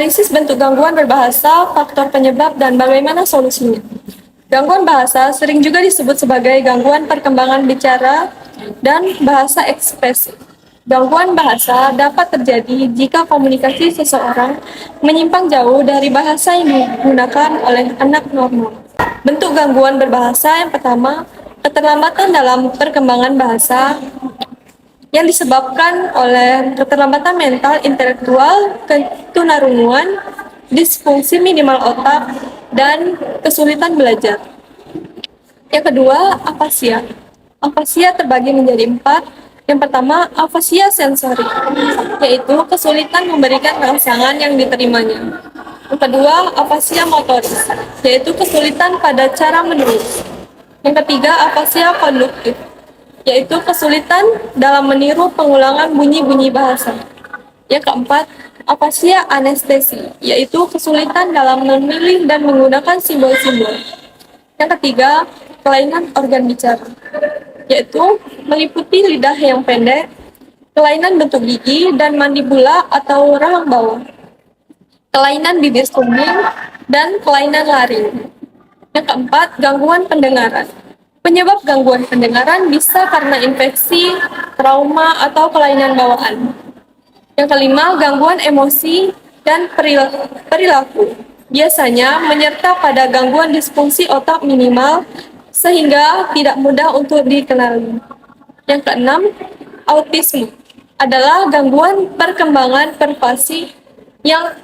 Analisis bentuk gangguan berbahasa, faktor penyebab, dan bagaimana solusinya. Gangguan bahasa sering juga disebut sebagai gangguan perkembangan bicara dan bahasa ekspresi. Gangguan bahasa dapat terjadi jika komunikasi seseorang menyimpang jauh dari bahasa yang digunakan oleh anak normal. Bentuk gangguan berbahasa yang pertama, keterlambatan dalam perkembangan bahasa yang disebabkan oleh keterlambatan mental intelektual, ketunarunguan, disfungsi minimal otak, dan kesulitan belajar. Yang kedua, afasia. Afasia terbagi menjadi 4. Yang pertama, afasia sensori, yaitu kesulitan memberikan rangsangan yang diterimanya. Yang kedua, afasia motoris, yaitu kesulitan pada cara menulis. Yang ketiga, afasia konduktif, yaitu kesulitan dalam meniru pengulangan bunyi-bunyi bahasa. Yang keempat, afasia anestesi, yaitu kesulitan dalam memilih dan menggunakan simbol-simbol. Yang ketiga, kelainan organ bicara, yaitu meliputi lidah yang pendek, kelainan bentuk gigi dan mandibula atau rahang bawah, kelainan bibir kuning, dan kelainan laring. Yang keempat, gangguan pendengaran. Penyebab gangguan pendengaran bisa karena infeksi, trauma, atau kelainan bawaan. Yang kelima, gangguan emosi dan perilaku. Biasanya menyerta pada gangguan disfungsi otak minimal sehingga tidak mudah untuk dikenali. Yang keenam, autisme adalah gangguan perkembangan pervasi yang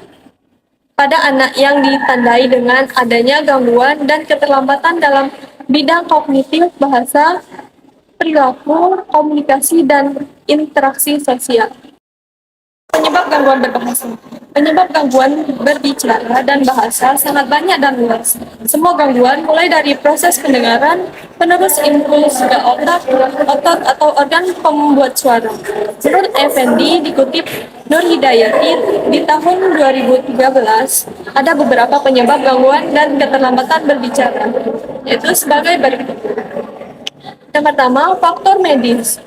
pada anak yang ditandai dengan adanya gangguan dan keterlambatan dalam bidang kognitif, bahasa, perilaku, komunikasi, dan interaksi sosial. Penyebab gangguan berbahasa. Penyebab gangguan berbicara dan bahasa sangat banyak dan luas. Semua gangguan, mulai dari proses pendengaran, penerus impuls ke otak, otot, atau organ pembuat suara. Menurut Effendi, dikutip Nur Hidayati, di tahun 2013, ada beberapa penyebab gangguan dan keterlambatan berbicara, yaitu sebagai berikut. Yang pertama, faktor medis.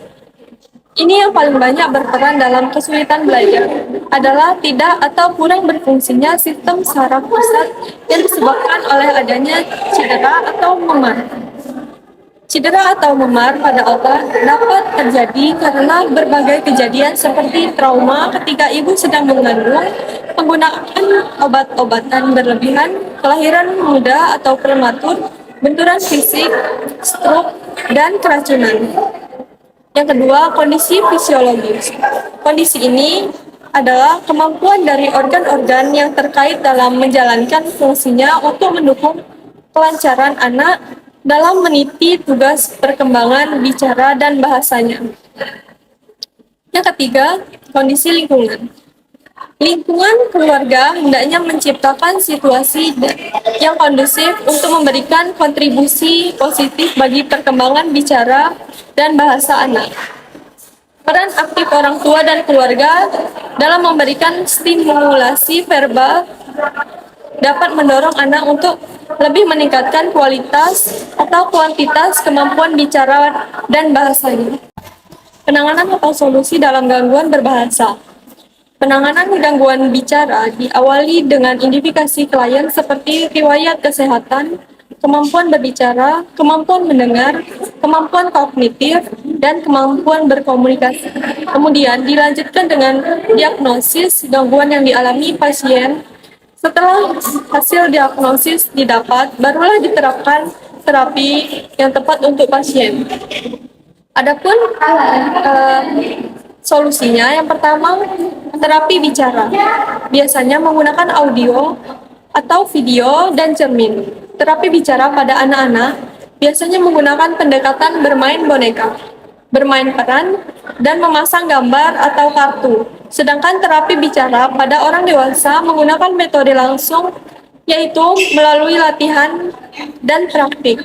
Ini yang paling banyak berperan dalam kesulitan belajar adalah tidak atau kurang berfungsinya sistem saraf pusat yang disebabkan oleh adanya cedera atau memar. Cedera atau memar pada otak dapat terjadi karena berbagai kejadian seperti trauma ketika ibu sedang mengandung, penggunaan obat-obatan berlebihan, kelahiran muda atau prematur, benturan fisik, stroke, dan keracunan. Yang kedua, kondisi fisiologis. Kondisi ini adalah kemampuan dari organ-organ yang terkait dalam menjalankan fungsinya untuk mendukung kelancaran anak dalam meniti tugas perkembangan bicara dan bahasanya. Yang ketiga, kondisi lingkungan. Lingkungan keluarga hendaknya menciptakan situasi yang kondusif untuk memberikan kontribusi positif bagi perkembangan bicara dan bahasa anak. Peran aktif orang tua dan keluarga dalam memberikan stimulasi verbal dapat mendorong anak untuk lebih meningkatkan kualitas atau kuantitas kemampuan bicara dan bahasanya. Penanganan atau solusi dalam gangguan berbahasa. Penanganan gangguan bicara diawali dengan identifikasi klien seperti riwayat kesehatan, kemampuan berbicara, kemampuan mendengar, kemampuan kognitif, dan kemampuan berkomunikasi. Kemudian dilanjutkan dengan diagnosis gangguan yang dialami pasien. Setelah hasil diagnosis didapat, barulah diterapkan terapi yang tepat untuk pasien. Adapun solusinya, yang pertama, terapi bicara. Biasanya menggunakan audio atau video dan cermin. Terapi bicara pada anak-anak biasanya menggunakan pendekatan bermain boneka, bermain peran, dan memasang gambar atau kartu. Sedangkan terapi bicara pada orang dewasa menggunakan metode langsung, yaitu melalui latihan dan praktik.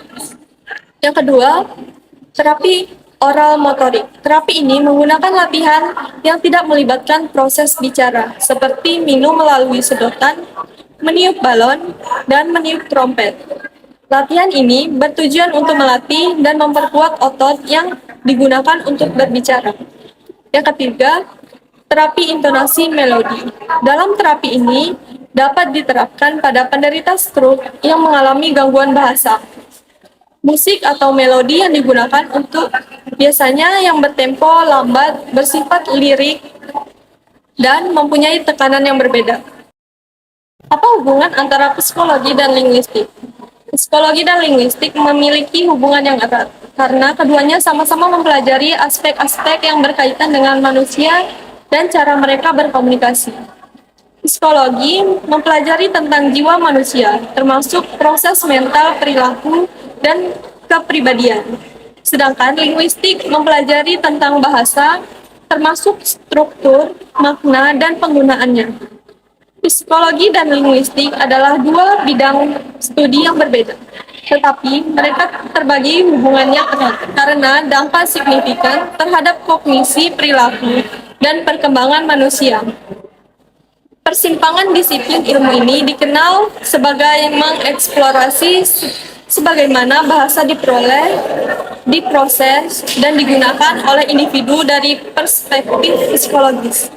Yang kedua, terapi oral motorik. Terapi ini menggunakan latihan yang tidak melibatkan proses bicara, seperti minum melalui sedotan, meniup balon, dan meniup trompet. Latihan ini bertujuan untuk melatih dan memperkuat otot yang digunakan untuk berbicara. Yang ketiga, terapi intonasi melodi. Dalam terapi ini dapat diterapkan pada penderita stroke yang mengalami gangguan bahasa. Musik atau melodi yang digunakan untuk biasanya yang bertempo lambat, bersifat lirik, dan mempunyai tekanan yang berbeda. Apa hubungan antara psikologi dan linguistik? Psikologi dan linguistik memiliki hubungan yang erat karena keduanya sama-sama mempelajari aspek-aspek yang berkaitan dengan manusia dan cara mereka berkomunikasi. Psikologi mempelajari tentang jiwa manusia, termasuk proses mental, perilaku, dan kepribadian. Sedangkan linguistik mempelajari tentang bahasa, termasuk struktur, makna, dan penggunaannya. Psikologi dan linguistik adalah dua bidang studi yang berbeda, tetapi mereka terbagi hubungannya erat karena dampak signifikan terhadap kognisi, perilaku, dan perkembangan manusia. Persimpangan disiplin ilmu ini dikenal sebagai mengeksplorasi sebagaimana bahasa diperoleh, diproses, dan digunakan oleh individu dari perspektif psikologis.